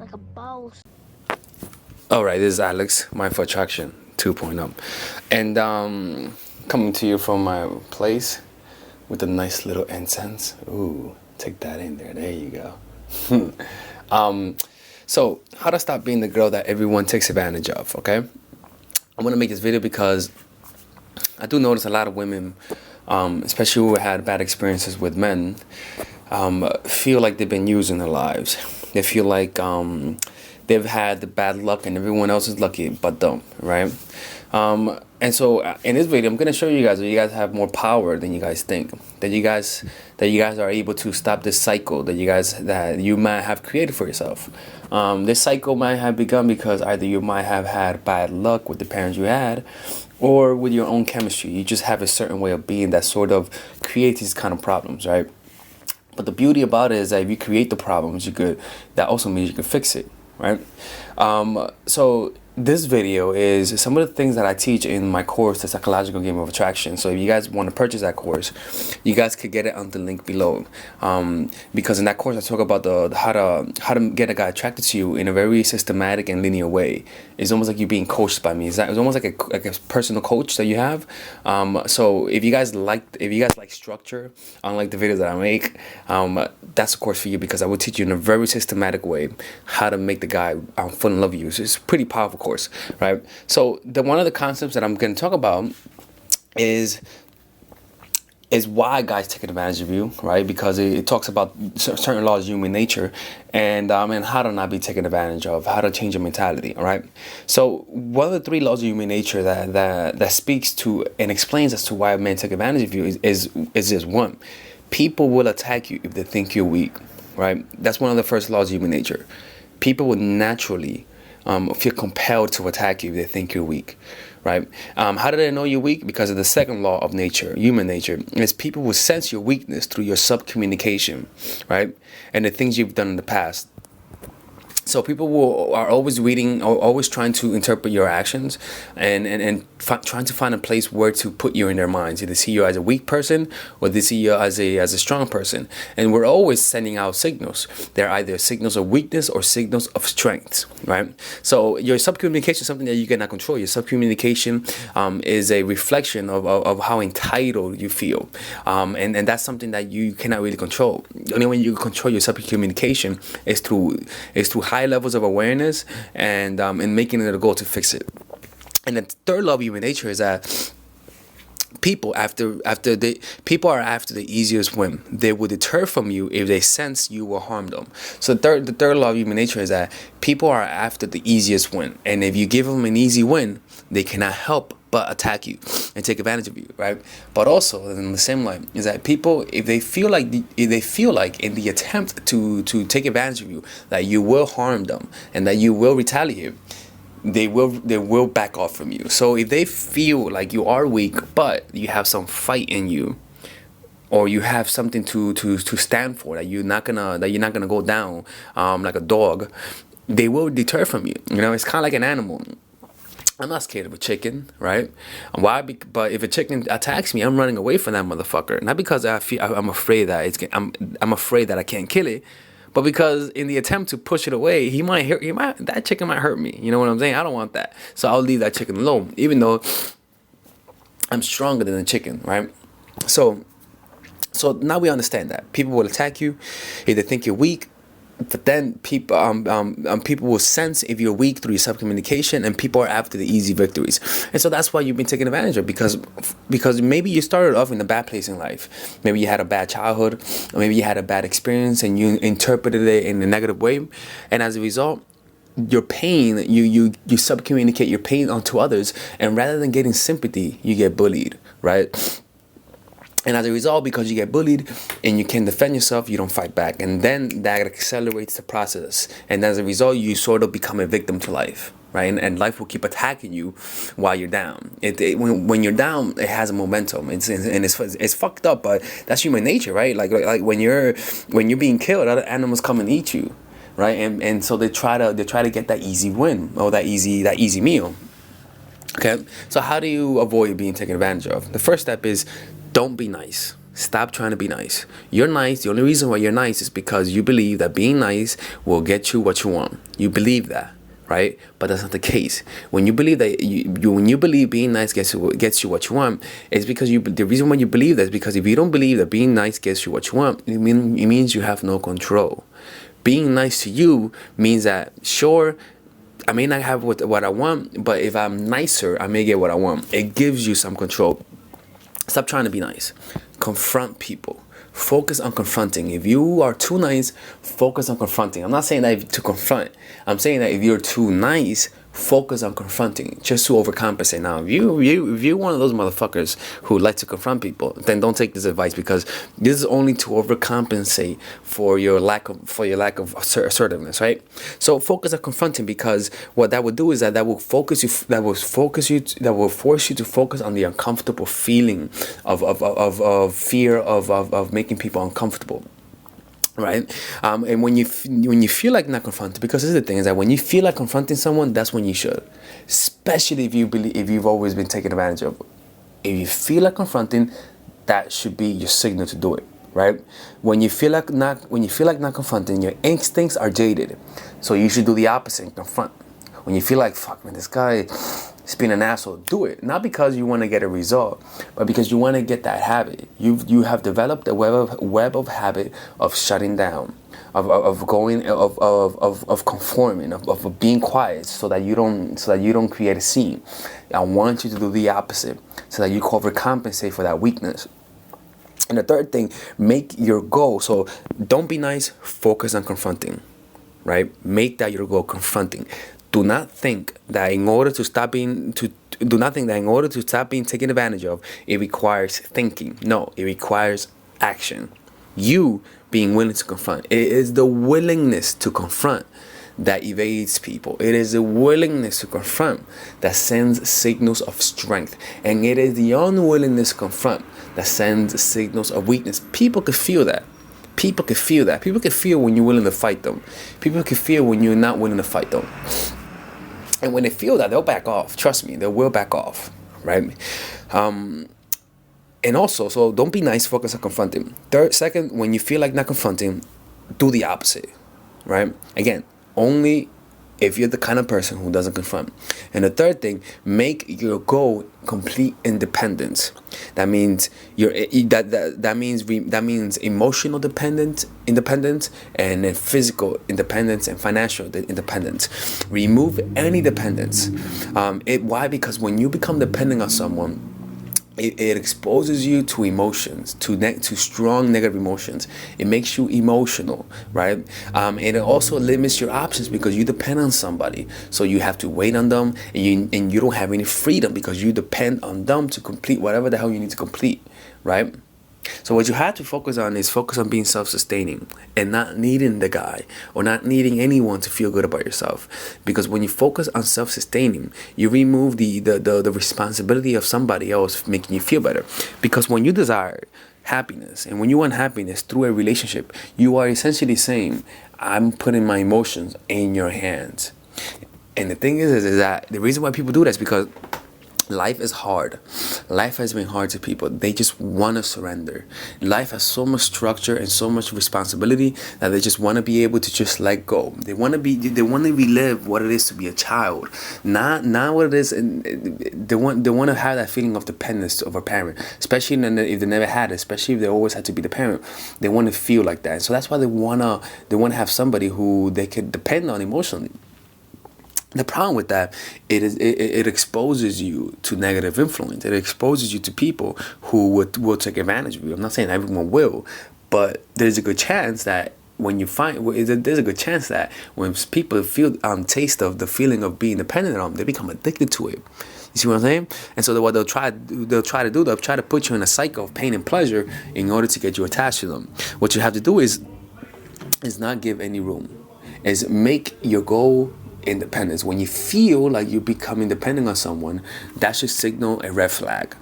like a boss. Alright, this is Alex, Mindful Attraction 2.0. And coming to you from my place with a nice little incense. Ooh, take that in there. There you go. So, how to stop being the girl that everyone takes advantage of, okay? I want to make this video because I do notice a lot of women, especially who had bad experiences with men, feel like they've been used in their lives. They feel like they've had the bad luck and everyone else is lucky but them, right? And so in this video, I'm going to show you guys that you guys have more power than you guys think. That you guys are able to stop this cycle that you might have created for yourself. This cycle might have begun because either you might have had bad luck with the parents you had, or with your own chemistry. You just have a certain way of being that sort of creates these kind of problems, right? But the beauty about it is that if you create the problems, that also means you can fix it, right? So this video is some of the things that I teach in my course, The Psychological Game of Attraction. So if you guys want to purchase that course, you guys could get it on the link below. Because in that course, I talk about how to get a guy attracted to you in a very systematic and linear way. It's almost like you're being coached by me. It's almost like a personal coach that you have. So if you guys like structure, unlike the videos that I make, that's a course for you, because I will teach you in a very systematic way how to make the guy fall in love with you. So it's a pretty powerful course, right? So one of the concepts that I'm going to talk about is why guys take advantage of you, right? Because it talks about certain laws of human nature and how to not be taken advantage of, how to change your mentality, all right? So one of the 3 laws of human nature that speaks to and explains as to why men take advantage of you is this: 1, people will attack you if they think you're weak, right? That's one of the first laws of human nature. People will naturally feel compelled to attack you if they think you're weak, right? How do they know you're weak? Because of the second law of nature, human nature, is people will sense your weakness through your subcommunication, right? And the things you've done in the past. So people are always reading, or always trying to interpret your actions, and trying to find a place where to put you in their minds. Either see you as a weak person, or they see you as a strong person. And we're always sending out signals. They're either signals of weakness or signals of strength, right? So your subcommunication is something that you cannot control. Your subcommunication is a reflection of how entitled you feel, and that's something that you cannot really control. The only way you can control your subcommunication is through high levels of awareness and making it a goal to fix it. And the third law of human nature is that people are after the easiest win. They will deter from you if they sense you will harm them. So the third law of human nature is that people are after the easiest win, and if you give them an easy win, they cannot help but attack you and take advantage of you, right? But also, in the same line, is that people, if they feel like in the attempt to take advantage of you, that you will harm them and that you will retaliate, they will back off from you. So if they feel like you are weak, but you have some fight in you, or you have something to stand for, that you're not gonna go down like a dog, they will deter from you. You know, it's kind of like an animal. I'm not scared of a chicken, right? Why? But if a chicken attacks me, I'm running away from that motherfucker. Not because I'm afraid that I'm afraid that I can't kill it, but because in the attempt to push it away, that chicken might hurt me. You know what I'm saying? I don't want that, so I'll leave that chicken alone, even though I'm stronger than the chicken, right? So now we understand that people will attack you if they think you're weak. But then people will sense if you're weak through your subcommunication, and people are after the easy victories. And so that's why you've been taken advantage of, because maybe you started off in a bad place in life. Maybe you had a bad childhood, or maybe you had a bad experience and you interpreted it in a negative way. And as a result, your pain, you subcommunicate your pain onto others, and rather than getting sympathy, you get bullied, right? And as a result, because you get bullied and you can't defend yourself, you don't fight back. And then that accelerates the process. And as a result, you sort of become a victim to life, right? And life will keep attacking you while you're down. When you're down, it has a momentum. It's fucked up, but that's human nature, right? Like when you're being killed, other animals come and eat you, right? And so they try to get that easy win, or that easy meal. Okay, so how do you avoid being taken advantage of? The first step is, don't be nice. Stop trying to be nice. You're nice. The only reason why you're nice is because you believe that being nice will get you what you want. You believe that, right? But that's not the case. When you believe that when you believe being nice gets you what you want, it's because the reason why you believe that is because if you don't believe that being nice gets you what you want, it means you have no control. Being nice to you means that, sure, I may not have what I want, but if I'm nicer, I may get what I want. It gives you some control. Stop trying to be nice. Confront people. Focus on confronting. If you are too nice, focus on confronting. I'm not saying that to confront. I'm saying that if you're too nice, focus on confronting, just to overcompensate. Now, if you're one of those motherfuckers who like to confront people, then don't take this advice, because this is only to overcompensate for your lack of assertiveness, right? So focus on confronting, because what that will do is that will force you to focus on the uncomfortable feeling of fear of making people uncomfortable. Right, and when you feel like not confronting, because this is the thing, is that when you feel like confronting someone, that's when you should, especially if you've always been taken advantage of. If you feel like confronting, that should be your signal to do it. Right, when you feel like not confronting, your instincts are jaded, so you should do the opposite and confront. When you feel like, fuck man, this guy is being an asshole, do it. Not because you want to get a result, but because you want to get that habit. You have developed a web of habit of shutting down, of conforming, of being quiet, so that you don't create a scene. I want you to do the opposite, so that you can overcompensate for that weakness. And the third thing, make your goal. So don't be nice, focus on confronting. Right? Make that your goal, confronting. Do not think that in order to stop being taken advantage of, it requires thinking. No, it requires action. You being willing to confront. It is the willingness to confront that evades people. It is the willingness to confront that sends signals of strength. And it is the unwillingness to confront that sends signals of weakness. People could feel that. People can feel that. People can feel when you're willing to fight them. People can feel when you're not willing to fight them. And when they feel that, they'll back off. Trust me, they will back off, right? And also, so don't be nice, focus on confronting. Second, when you feel like not confronting, do the opposite, right? Again, only if you're the kind of person who doesn't confront. And the third thing, make your goal complete independence. That means that means emotional independence, and then physical independence and financial independence. Remove any dependence. Why? Because when you become dependent on someone, it exposes you to emotions, to strong negative emotions. It makes you emotional, right? And it also limits your options, because you depend on somebody. So you have to wait on them, and you don't have any freedom, because you depend on them to complete whatever the hell you need to complete, right? So what you have to focus on is being self-sustaining, and not needing the guy or not needing anyone to feel good about yourself. Because when you focus on self-sustaining, you remove the responsibility of somebody else making you feel better. Because when you desire happiness, and when you want happiness through a relationship, you are essentially saying, I'm putting my emotions in your hands. And the thing is that the reason why people do that is because life is hard. Life has been hard to people. They just want to surrender. Life has so much structure and so much responsibility that they just want to be able to just let go. They want to relive what it is to be a child, not what it is. And they want to have that feeling of dependence of a parent, especially if they never had it. Especially if they always had to be the parent, they want to feel like that. So that's why they want to have somebody who they can depend on emotionally. The problem with that, it exposes you to negative influence. It exposes you to people who will take advantage of you. I'm not saying everyone will, but there's a good chance that when people feel taste of the feeling of being dependent on them, they become addicted to it. You see what I'm saying? And so what they'll try to put you in a cycle of pain and pleasure in order to get you attached to them. What you have to do is not give any room. Is make your goal independence. When you feel like you're becoming dependent on someone, that should signal a red flag.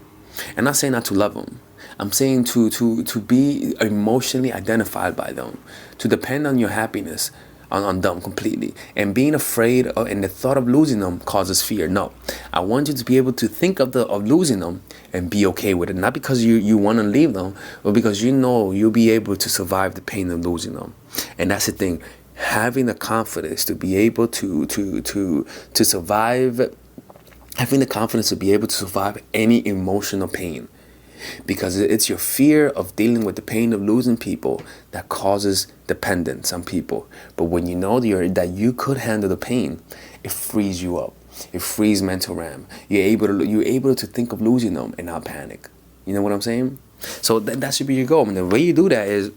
I'm not saying not to love them. I'm saying to be emotionally identified by them, to depend on your happiness on them completely. And being afraid of, and the thought of losing them causes fear. No, I want you to be able to think of losing them and be okay with it. Not because you want to leave them, but because you know you'll be able to survive the pain of losing them. And that's the thing. Having the confidence to be able to survive, having the confidence to be able to survive any emotional pain, because it's your fear of dealing with the pain of losing people that causes dependence on people. But when you know that you could handle the pain, it frees you up. It frees mental RAM. You're able to think of losing them and not panic. You know what I'm saying? So that should be your goal. And the way you do that is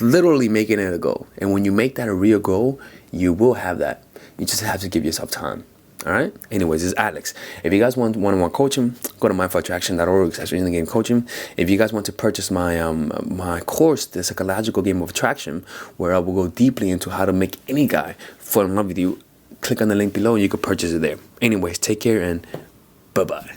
literally making it a goal. And when you make that a real goal, you will have that. You just have to give yourself time. All right. Anyways, this is Alex. If you guys want one-on-one coaching, go to mindforattraction.org/in-the-game coaching. If you guys want to purchase my my course, the psychological game of attraction, where I will go deeply into how to make any guy fall in love with you, click on the link below and you can purchase it there. Anyways, take care and bye-bye.